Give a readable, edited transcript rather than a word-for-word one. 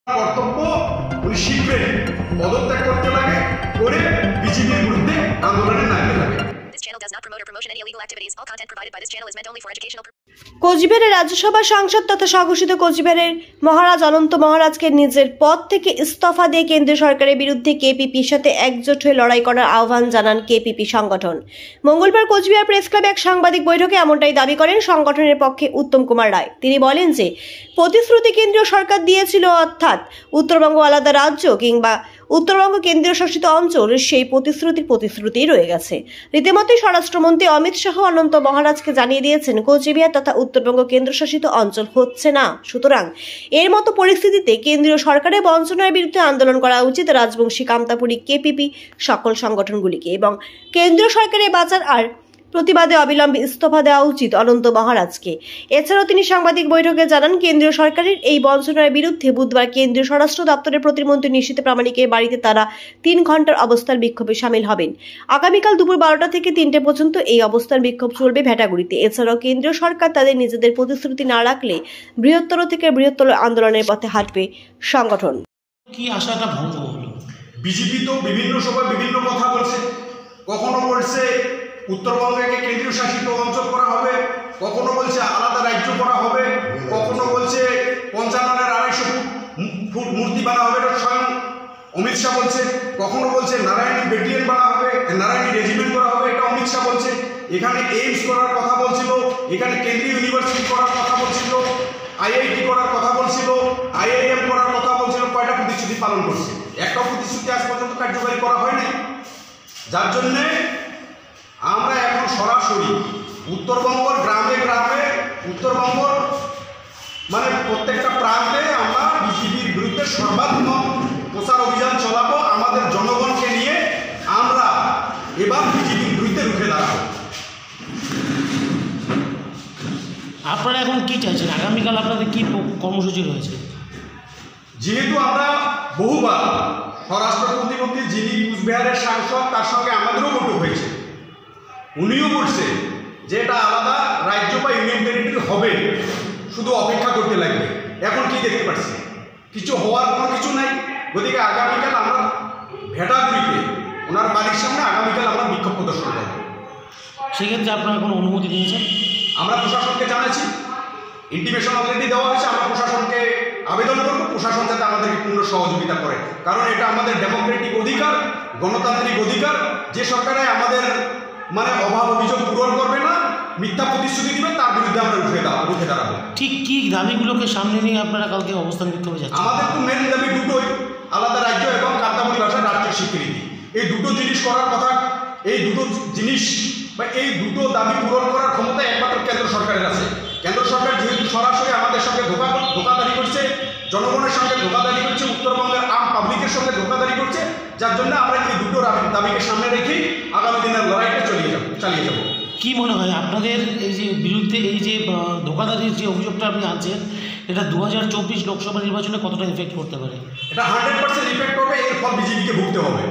কর্তব্য উনি শীঘ্রই পদত্যাগ করতে লাগে, করে বিজেপির বিরুদ্ধে আন্দোলনে নামতে লাগে। কোচবিহারের রাজ্যসভা সাংসদ তথা স্বঘোষিত কোচবিহারের মহারাজ অনন্ত মহারাজকে নিজের পদ থেকে ইস্তফা দিয়ে কেন্দ্রীয় সরকারের বিরুদ্ধে কেপিপির সাথে একজোট হয়ে লড়াই করার আহ্বান জানান কেপিপি সংগঠন। মঙ্গলবার কোচবিহার প্রেস ক্লাবে এক সাংবাদিক বৈঠকে এমনটাই দাবি করেন সংগঠনের পক্ষে উত্তম কুমার রায়। তিনি বলেন যে প্রতিশ্রুতি কেন্দ্রীয় সরকার দিয়েছিল, অর্থাৎ উত্তরবঙ্গ আলাদা রাজ্য কিংবা উত্তরবঙ্গ কেন্দ্রীয় শাসিত অঞ্চল, সেই প্রতিশ্রুতি রয়ে গেছে। রীতিমতো স্বরাষ্ট্রমন্ত্রী অমিত শাহ অনন্ত মহারাজকে জানিয়ে দিয়েছেন কোচবিহার তথা উত্তরবঙ্গ কেন্দ্রশাসিত অঞ্চল হচ্ছে না। সুতরাং এর মতো পরিস্থিতিতে কেন্দ্রীয় সরকারের বঞ্চনার বিরুদ্ধে আন্দোলন করা উচিত রাজবংশী, কামতাপুরী, কেপিপি সকল সংগঠনগুলিকে, এবং কেন্দ্রীয় সরকারের বাঁচার আর প্রতিবাদে অবিলম্বে ইস্তফা দেওয়া উচিত অনন্ত মহারাজকে। এছাড়াও তিনি সাংবাদিক বৈঠকে জানান, কেন্দ্রীয় সরকারের এই বঞ্চনার বিরুদ্ধে বুধবার কেন্দ্রীয় স্বরাষ্ট্র দপ্তরের প্রতিমন্ত্রী নিশীথ প্রামাণিকের বাড়িতে তারা 3 ঘন্টার অবস্থান বিক্ষোভে সামিল হবেন। আগামীকাল দুপুর 12টা থেকে 3টে পর্যন্ত এই অবস্থান বিক্ষোভ চলবে ভেটাগুড়িতে। এছাড়াও কেন্দ্রীয় সরকার তাদের নিজেদের প্রতিশ্রুতি না রাখলে বৃহত্তর থেকে বৃহত্তর আন্দোলনের পথে হাঁটবে সংগঠন। কি আশাটা ভঙ্গ হলো? বিজেপি তো বিভিন্ন সময় বিভিন্ন কথা বলছে, কখনো বলছে উত্তরবঙ্গকে কেন্দ্রীয় শাসিত অঞ্চল করা হবে, কখনো বলছে আলাদা রাজ্য করা হবে, কখনো বলছে 55-250 ফুট মূর্তি বানা হবে, এটা স্বয়ং অমিত শাহ বলছে, কখনো বলছে নারায়ণী ব্যাটালিয়ন বানা হবে, নারায়ণী রেজিমেন্ট করা হবে, এটা অমিত শাহ বলছে। এখানে এইমস করার কথা বলছিল, এখানে কেন্দ্রীয় ইউনিভার্সিটি করার কথা বলছিল, আইআইটি করার কথা বলছিল, আইআইএম করার কথা বলছিল। কয়টা প্রতিশ্রুতি পালন করছে? একটা প্রতিশ্রুতি আজ পর্যন্ত কার্যকরী করা হয়নি। যার জন্যে আমরা এখন সরাসরি উত্তরবঙ্গের গ্রামে গ্রামে, উত্তরবঙ্গর মানে প্রত্যেকটা প্রান্তে আমরা বিজেপির বিরুদ্ধে সর্বাত্মক প্রচার অভিযান চালাবো। আমাদের জনগণকে নিয়ে আমরা এবার বিজেপির বিরুদ্ধে রুখে দাঁড়াবো। আপনারা এখন কি চাইছেন? আগামীকাল আপনাদের কি কর্মসূচি রয়েছে? যেহেতু আমরা বহুবার স্বরাষ্ট্র প্রতিমন্ত্রী যিনি কুচবিহারের সাংসদ, তার সঙ্গে আমাদেরও বৈঠক হয়েছে, উনিও বলছে যে এটা আলাদা রাজ্য বা ইউনিয়ন টেরিটরি হবে, শুধু অপেক্ষা করতে লাগবে। এখন কি দেখতে পাচ্ছি? কিছু হওয়ার কোনো কিছু নাই। গতিকে আগামীকাল আমরা ভেটাগুড়িতে ওনার বাড়ির সামনে আগামীকাল আমরা বিক্ষোভ প্রদর্শন করব। সেক্ষেত্রে আপনারা কোনো অনুমতি দিয়েছেন? আমরা প্রশাসনকে জানাচ্ছি, ইন্টিমেশন অলরেডি দেওয়া হয়েছে। আমরা প্রশাসনকে আবেদন করব প্রশাসন যাতে আমাদেরকে পূর্ণ সহযোগিতা করে, কারণ এটা আমাদের ডেমোক্রেটিক অধিকার, গণতান্ত্রিক অধিকার। যে সরকারে আমাদের মানে অভাব অভিযোগ পূরণ করবে না, মিথ্যা প্রতিশ্রুতি দিবে, তার বিরুদ্ধে আমরা রুখে দাঁড়াবো। ঠিক কি দাবিগুলোকে সামনে নিয়ে আপনারা কালকে অবস্থান বিক্ষোভে যাচ্ছেন? আমাদের তো মেন দাবি দুটোই, আলাদা রাজ্য এবং কামতাপুরী ভাষার রাষ্ট্রের স্বীকৃতি। এই দুটো জিনিস করার কথা, এই দুটো জিনিস বা এই দুটো দাবি পূরণ করার ক্ষমতা একমাত্র কেন্দ্র সরকারের আছে। কেন্দ্র সরকার যেহেতু সরাসরি আমাদের সঙ্গে ধোকাদারি করছে, জনগণের সঙ্গে ধোকাদারি করছে, উত্তরবঙ্গের আম পাবলিকের সঙ্গে ধোকাদারি করছে, যার জন্য আমরা এই দুটো দাবিকে সামনে রেখেই আগামী দিনের লড়াইটা চালিয়ে যাব। কি মনে হয় আপনাদের এই যে বিরুদ্ধে এই যে ধোকাদারির যে অভিযোগটা আপনি আনছেন, এটা 2024 লোকসভা নির্বাচনে কতটা ইফেক্ট করতে পারে? এটা 100% ইফেক্ট করবে। এর ফল বিজেপিকে ভুগতে হবে।